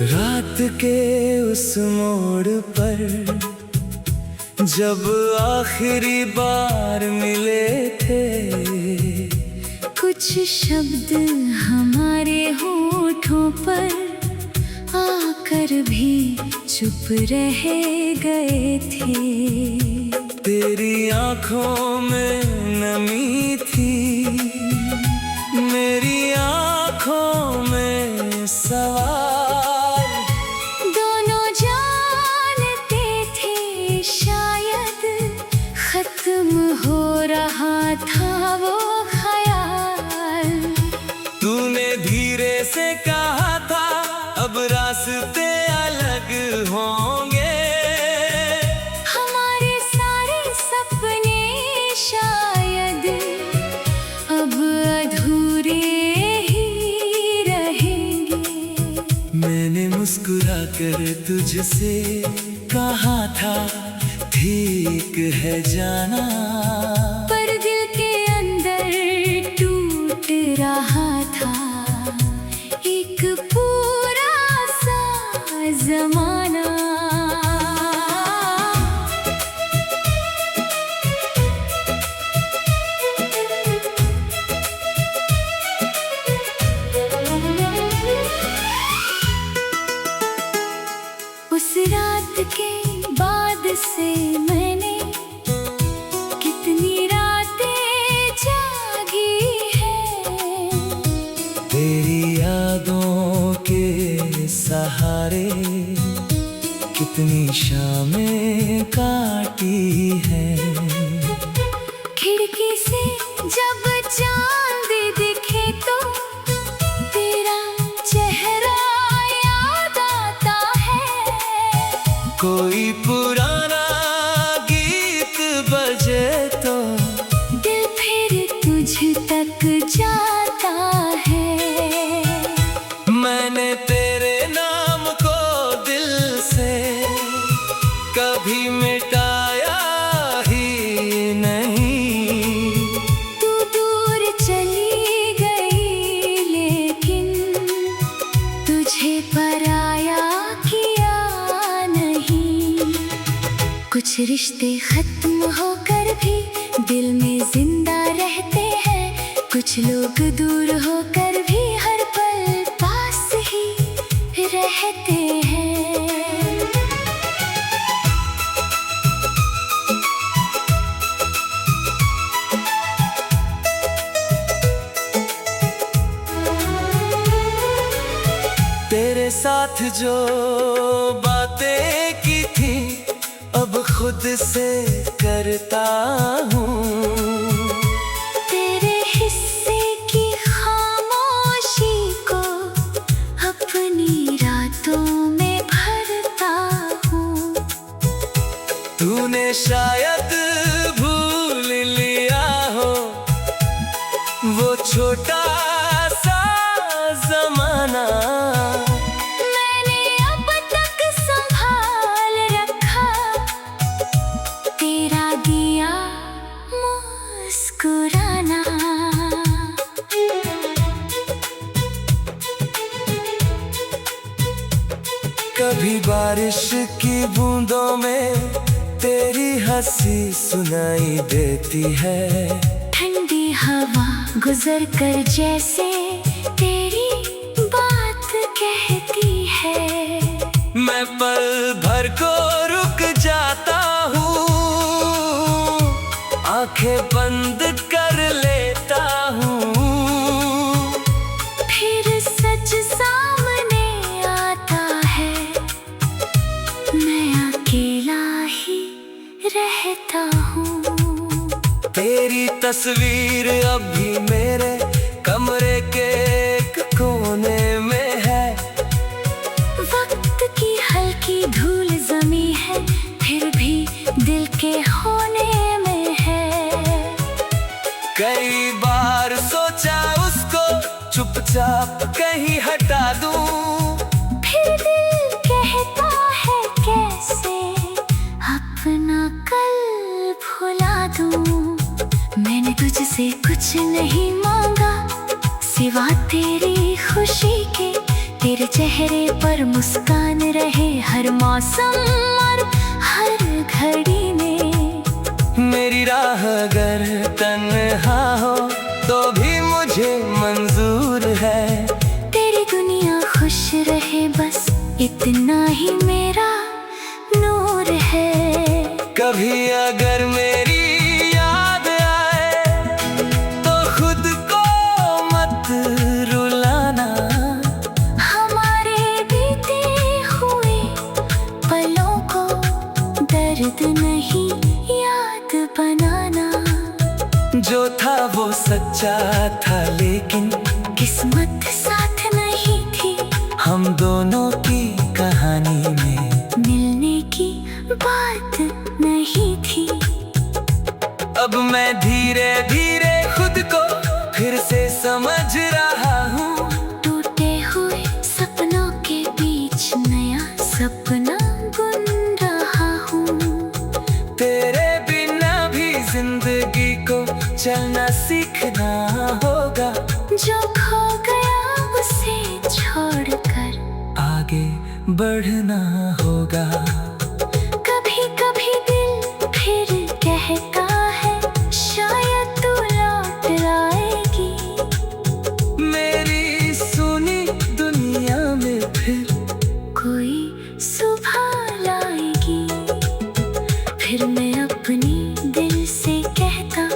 रात के उस मोड़ पर जब आखिरी बार मिले थे, कुछ शब्द हमारे होठों पर आकर भी चुप रह गए थे। तेरी आंखों में नमी थी, मेरी आंखों में सवाल। दोनों जानते थे शायद खत्म हो रहा था वो ख्याल। तूने धीरे से कहा था अब रास्ते अलग होंगे, हमारे सारे सपने शायद अब अधूरे ही रहेंगे। मैंने मुस्कुरा कर तुझसे कहा था ठीक है जाना, पर दिल के अंदर टूट रहा था एक पूरा सा जमाना। उस रात के बाद से मैंने कितनी रातें जागी हैं। तेरी यादों के सहारे कितनी शामें काटी हैं। खिड़की से जब चांद दिखे तो तेरा चेहरा याद आता है। कोई पुराना गीत बजे तो दिल फिर तुझ तक जाता है। मैंने तेरे नाम को दिल से कभी मिटाया ही नहीं। तू दूर चली गई लेकिन तुझे पराया किया नहीं। कुछ रिश्ते खत्म होकर भी दिल में जिंदा रहते हैं, कुछ लोग दूर होकर भी हर पल पास ही रहते हैं। तेरे साथ जो बातें की थी अब खुद से करता हूँ। तेरे हिस्से की खामोशी को अपनी रातों में भरता हूँ। तूने शायद भूल लिया हो वो छोटा सा जमाना। मैंने अब तक संभाल रखा तेरा दिया मुस्कुराना। कभी बारिश की बूंदों में तेरी हंसी सुनाई देती है। ठंडी हवा गुजर कर जैसे तेरी बात कहती है। मैं पल भर को रुक जाता हूँ, आंखें बंद कर लेता हूँ। फिर सच सामने आता है, मैं अकेला ही रहता हूँ। तेरी तस्वीर अब भी मेरे कमरे के एक कोने में है। वक्त की हल्की धूल जमी है फिर भी दिल के होने में है। कई बार सोचा उसको चुपचाप कहीं हटा दूं, फिर दिल कहता है कैसे अपना कल भुला दूं। मैंने तुझसे कुछ नहीं मांगा सिवा तेरी खुशी के, तेरे चेहरे पर मुस्कान रहे हर मौसम और हर घड़ी में। मेरी राह अगर तन्हा हो तो भी मुझे मंजूर है। तेरी दुनिया खुश रहे बस इतना ही मेरा नूर है। कभी अगर मेरी याद आए तो खुद को मत रुलाना। हमारे बीते हुए पलों को दर्द नहीं याद बनाना। जो था वो सच्चा था लेकिन किस्मत साथ नहीं थी। हम दोनों की कहानी में मिलने की बात नहीं थी। अब मैं धीरे धीरे खुद को फिर से समझ रहा हूँ। टूटे हुए सपनों के बीच नया सपना बुन रहा हूँ। तेरे बिना भी जिंदगी को चलना सीखना होगा। जो खो गया उसे छोड़कर आगे बढ़ना होगा। कभी कभी दिल फिर कहता है शायद तू लौट आएगी। मेरी सुनी दुनिया में फिर कोई सुबह लाएगी। फिर मैं अपनी दिल से कहता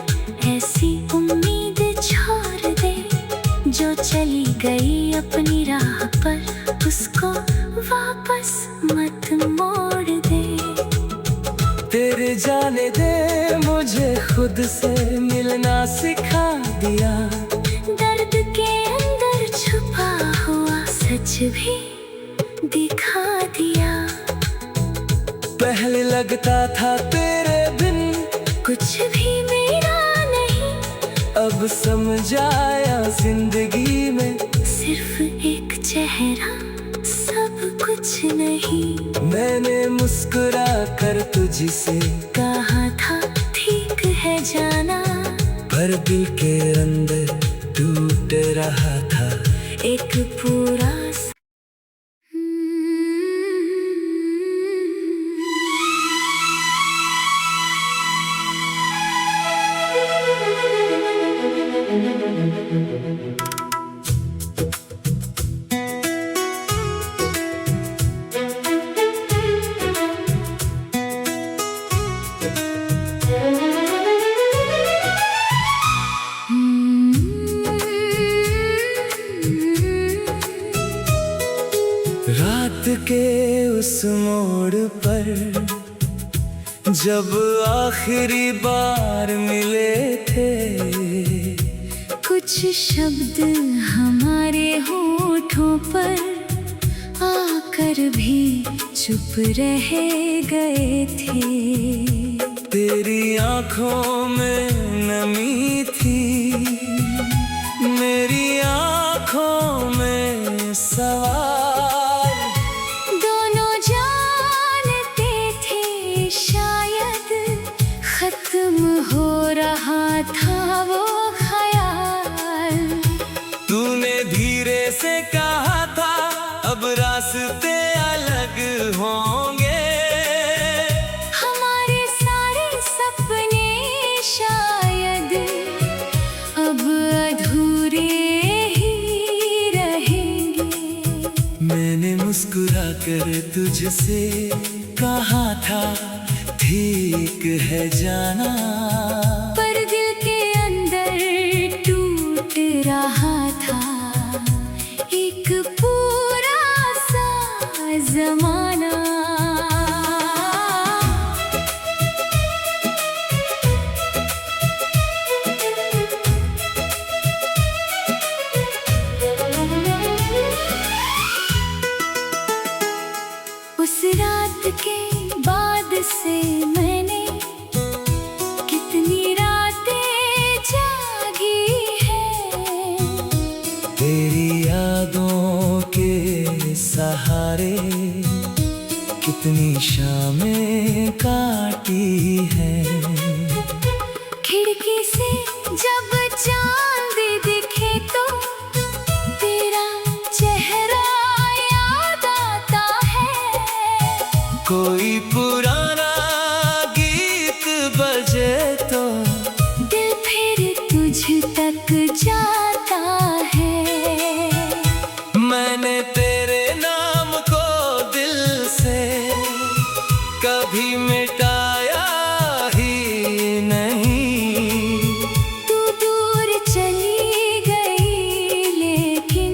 ऐसी उम्मीद छोड़ दे। जो चली गई अपनी राह पर उसको वापस मत मोड़ दे। तेरे जाने दे मुझे खुद से मिलना सिखा दिया। दर्द के अंदर छुपा हुआ सच भी दिखा दिया। पहले लगता था तेरे बिन कुछ भी मेरा नहीं। अब समझ आया जिंदगी में सिर्फ एक चेहरा सब कुछ नहीं। मैंने मुस्कुरा कर तुझसे कहा था ठीक है जाना। पर दिल के अंदर टूट रहा था एक पूरा रात के उस मोड़ पर जब आखिरी बार मिले थे। कुछ शब्द हमारे होठों पर आकर भी चुप रह गए थे। तेरी आंखों में नमी थी, मेरी आंखों में सवाल। दोनों जानते थे शायद खत्म हो रहा था वो ख्याल। तूने धीरे से कहा था अब रास्ते अलग होंगे। हमारे सारे सपने शायद अब अधूरे ही रहेंगे। मैंने मुस्कुरा कर तुझसे कहा था ठीक है जाना। पर दिल के अंदर टूट रहा था एक पूरा सा जमाना। उस रात के बाद से मैंने कितनी रातें जागी है। तेरी यादों के सहारे कितनी शामें काटी है। खिड़की से जब चांद दिखे तो तेरा चेहरा कोई पुराना गीत बजे तो दिल फिर तुझ तक जाता है। मैंने तेरे नाम को दिल से कभी मिटाया ही नहीं। तू दूर चली गई लेकिन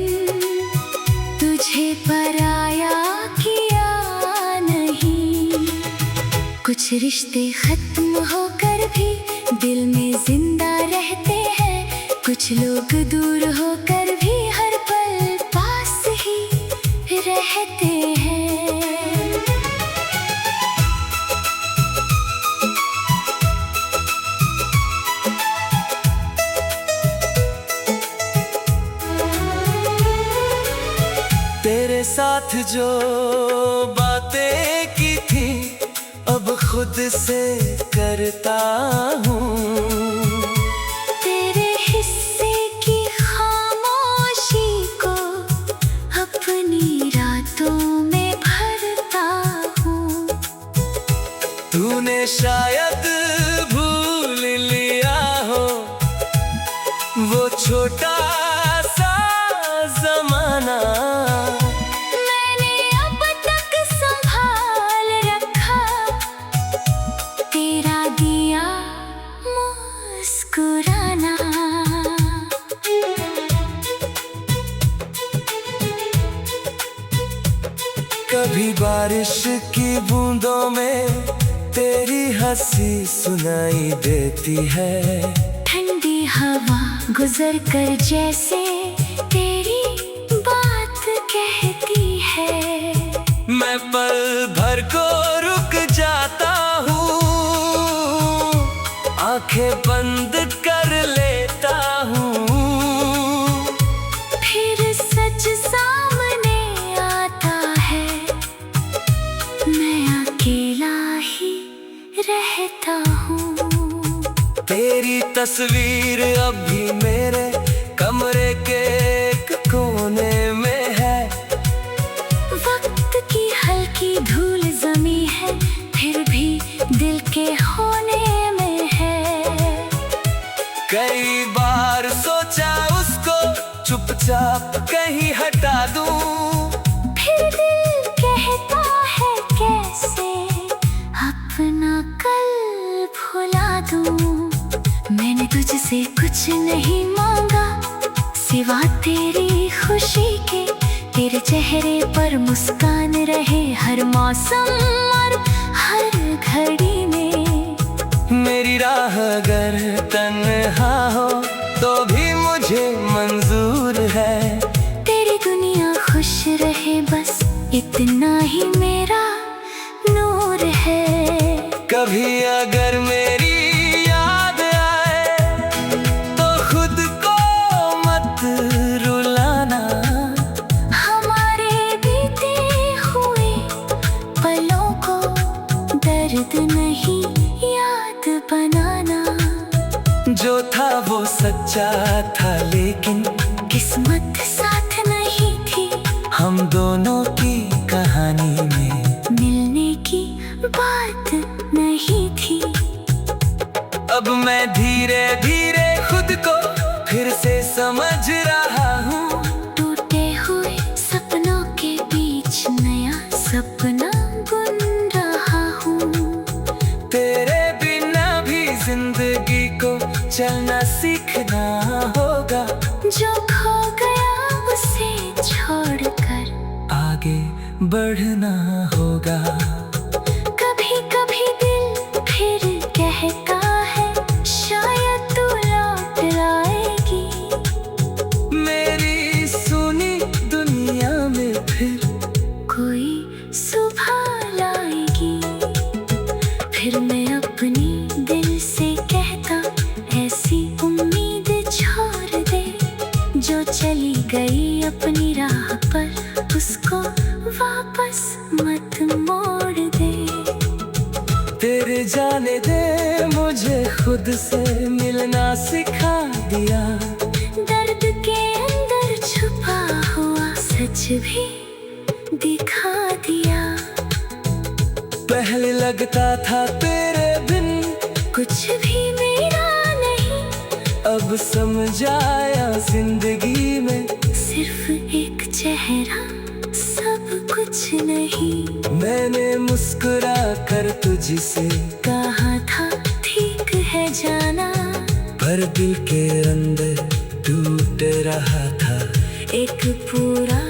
तुझे पराया किया नहीं। कुछ रिश्ते खत्म होकर भी दिल में जिंदा रहते हैं, कुछ लोग दूर होकर भी हर पल पास ही रहते हैं। तेरे साथ जो बातें की थी अब खुद से करता हूँ। तेरे हिस्से की खामोशी को अपनी रातों में भरता हूँ। तूने शायद भूल लिया हो वो छोटा सा जमाना। मैंने अब तक संभाल रखा तेरा दिया मुस्कुराना। कभी बारिश की बूंदों में तेरी हंसी सुनाई देती है। ठंडी हवा गुजर कर जैसे तेरी बात कहती है। मैं पल भर को रुक जाता हूँ, आंखें बंद कर लेता हूँ। फिर सच सामने आता है, मैं अकेला ही रहता हूँ। तेरी तस्वीर अब भी मेरे कमरे के एक कोने में है। वक्त की हल्की धूल जमी है, फिर भी दिल के होने में है। कई बार सोचा उसको चुपचाप कहीं हटा दूं, फिर दिल कहता है कैसे अपना कल भुला दूं। मैंने तुझसे कुछ नहीं मांगा सिवा तेरी खुशी के। तेरे चेहरे पर मुस्कान रहे हर मौसम और हर घड़ी में। मेरी राह अगर तन्हा हो तो भी मुझे मंजूर है। तेरी दुनिया खुश रहे बस इतना ही मेरा नूर है। कभी अगर मेरी याद आए तो खुद को मत रुलाना। हमारे बीते हुए पलों को दर्द नहीं याद बनाना। जो था वो सच्चा था लेकिन किस्मत साथ नहीं थी, हम दोनों की कहानी में मिलने की बात नहीं थी। अब मैं धीरे धीरे खुद को फिर से समझ रहा हूँ। टूटे हुए सपनों के बीच नया सपना बुन रहा हूँ। तेरे बिना भी जिंदगी को चलना सीखना होगा। जो खो गया उसे छोड़कर आगे बढ़ना होगा। कभी कभी दिल फिर कहता है शायद तू लौट आएगी। मेरी सुनी दुनिया में फिर कोई सुबह लाएगी। फिर मैं अपनी दिल से कहता ऐसी उम्मीद छोड़ दे। जो चली गई अपनी राह पर उसको वापस मत मोड़ दे। तेरे जाने दे मुझे खुद से मिलना सिखा दिया। दर्द के अंदर छुपा हुआ सच भी दिखा दिया। पहले लगता था तेरे बिन कुछ भी मेरा नहीं, अब समझ आया जिंदगी में सिर्फ एक चेहरा सब कुछ नहीं। मैंने मुस्कुरा कर तुझसे कहा था ठीक है जाना, पर दिल के अंदर टूट रहा था एक पूरा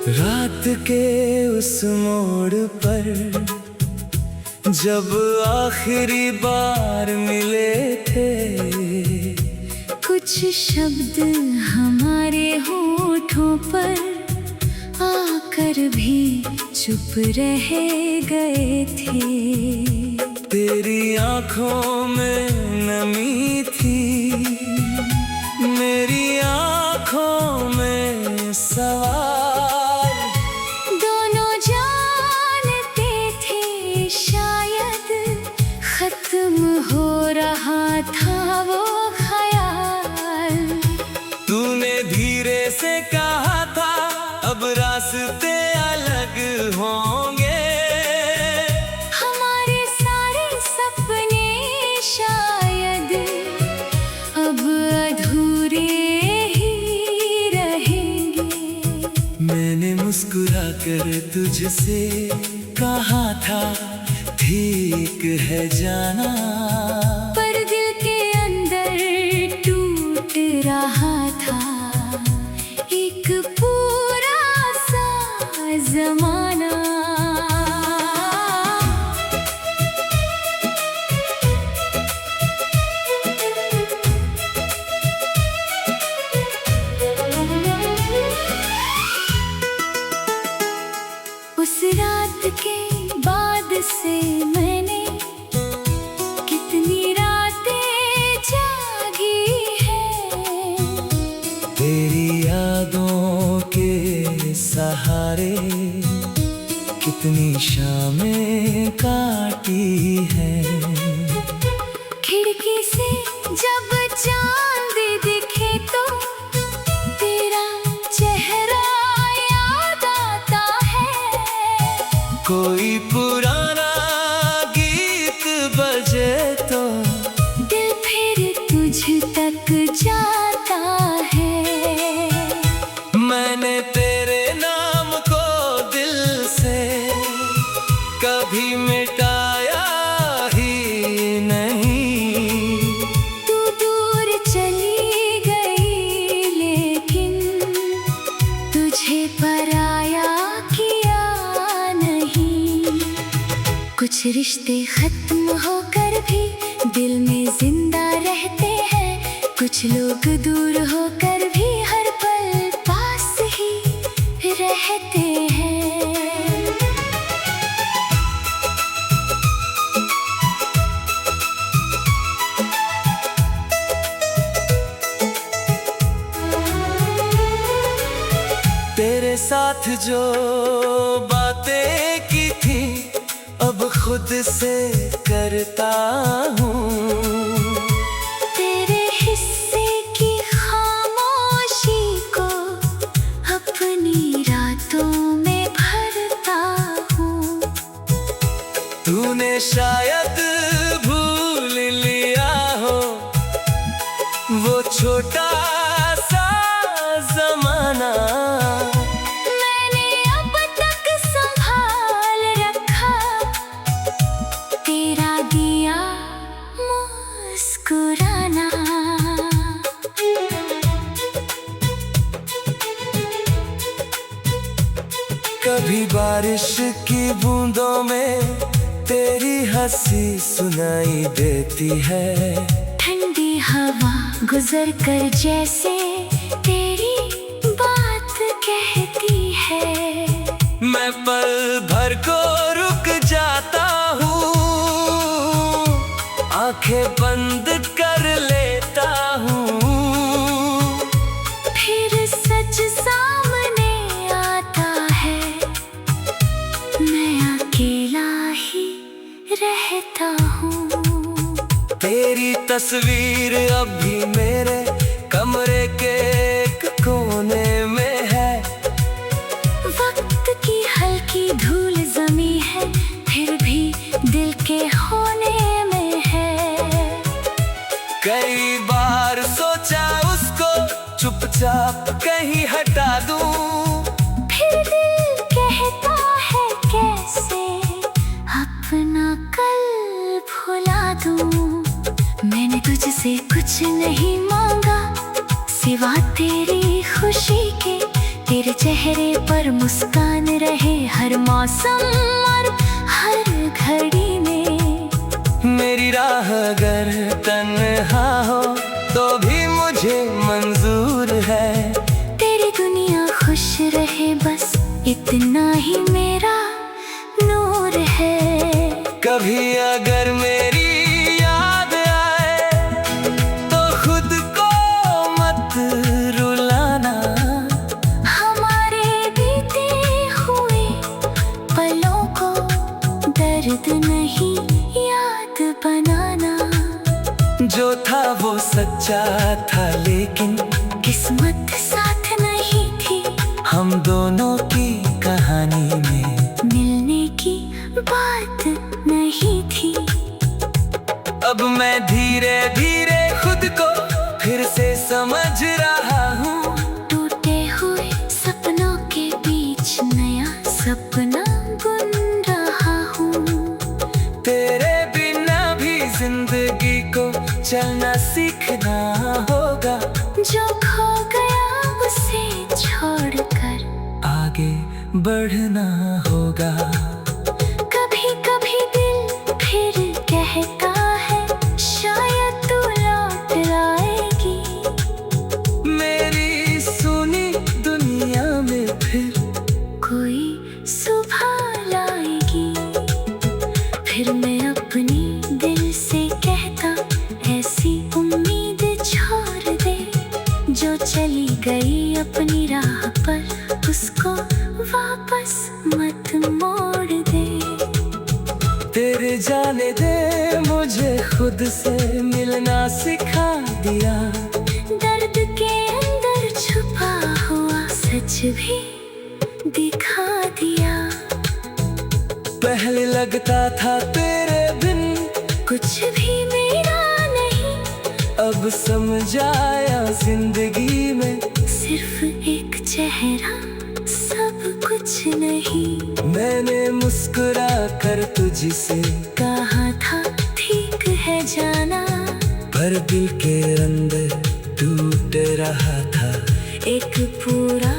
रात के उस मोड़ पर जब आखिरी बार मिले थे, कुछ शब्द हमारे होठों पर आकर भी चुप रह गए थे। तेरी आंखों में नमी थी, मेरी आंखों में सवाल। दोनों जानते थे शायद खत्म हो रहा था वो ख्याल। तूने धीरे से कहा था अब रास्ते अलग होंगे, हमारे सारे सपने शायद अब अधूरे ही रहेंगे। मैंने मुस्कुरा कर तुझसे कहा था ठीक है जाना, पर दिल के अंदर टूट रहा था एक पूरा सा जमाना। उस रात के बाद से मैंने कितनी रातें जागी हैं, तेरी यादों के सहारे कितनी शामें काटी हैं। खिड़की से जब चांद दिखे तो तेरा चेहरा याद आता है। कोई पुराना गीत बजे तो दिल फिर तुझ तक जाता है। मैंने तेरे नाम को दिल से कभी मिटाया ही नहीं। तू दूर चली गई लेकिन तुझे पराया किया नहीं। कुछ रिश्ते खत्म होकर भी दिल में जिंदा रहते हैं, कुछ लोग दूर होकर भी हर पल पास ही रहते हैं। तेरे साथ जो बातें की थी अब खुद से करता हूँ। तेरे हिस्से की खामोशी को अपनी रातों में भरता हूँ। तूने शायद भूल लिया हो वो छोटा सा जमाना। मैंने अब तक संभाल रखा तेरा दिया मुस्कुराना। कभी बारिश की बूंदों में तेरी हंसी सुनाई देती है। ठंडी हवा गुजर कर जैसे तेरी बात कहती है। मैं पल भर को रुक जा तस्वीर अब भी मेरे कमरे के एक कोने में है। वक्त की हल्की धूल जमी है, फिर भी दिल के होने में है। कई बार सोचा उसको चुपचाप कहीं हटा दूं, फिर दिल कहता है कैसे अपना कल भुला दूं। मैंने तुझसे कुछ नहीं मांगा सिवा तेरी खुशी के, तेरे चेहरे पर मुस्कान रहे हर मौसम और हर घड़ी में। मेरी राह अगर तन्हा हो तो भी मुझे मंजूर है। तेरी दुनिया खुश रहे बस इतना ही मेरा नूर है। कभी अगर मेरी याद आए तो खुद को मत रुलाना। हमारे बीते हुए पलों को दर्द नहीं याद बनाना। जो था वो सच्चा था लेकिन किस्मत साथ नहीं थी, हम दोनों की कहानी में मिलने की बात नहीं थी। अब मैं धीरे धीरे खुद को फिर से समझ रहा हूँ। टूटे हुए सपनों के बीच नया सपना बुन रहा हूँ। तेरे बिना भी जिंदगी को चलना सीखना होगा। जो खो गया उसे छोड़कर आगे बढ़ना होगा। कभी कभी दिल फिर कहता है शायद तू लौट आएगी। मेरी सुनी दुनिया में फिर कोई सुबह लाएगी। फिर मैं अपनी दिल से कहता ऐसी उम्मीद छोड़ दे। जो चली गई अपनी राह पर उसको वापस मत मोड़ दे। तेरे जाने दे मुझे खुद से मिलना सिखा दिया। दर्द के अंदर छुपा हुआ सच भी दिखा दिया। पहले लगता था तेरे बिन कुछ भी मेरा नहीं, अब समझ आया जिंदगी में सिर्फ एक चेहरा सब कुछ नहीं। मैंने मुस्कुरा कर तुझसे कहा था ठीक है जाना, पर दिल के अंदर टूट रहा था एक पूरा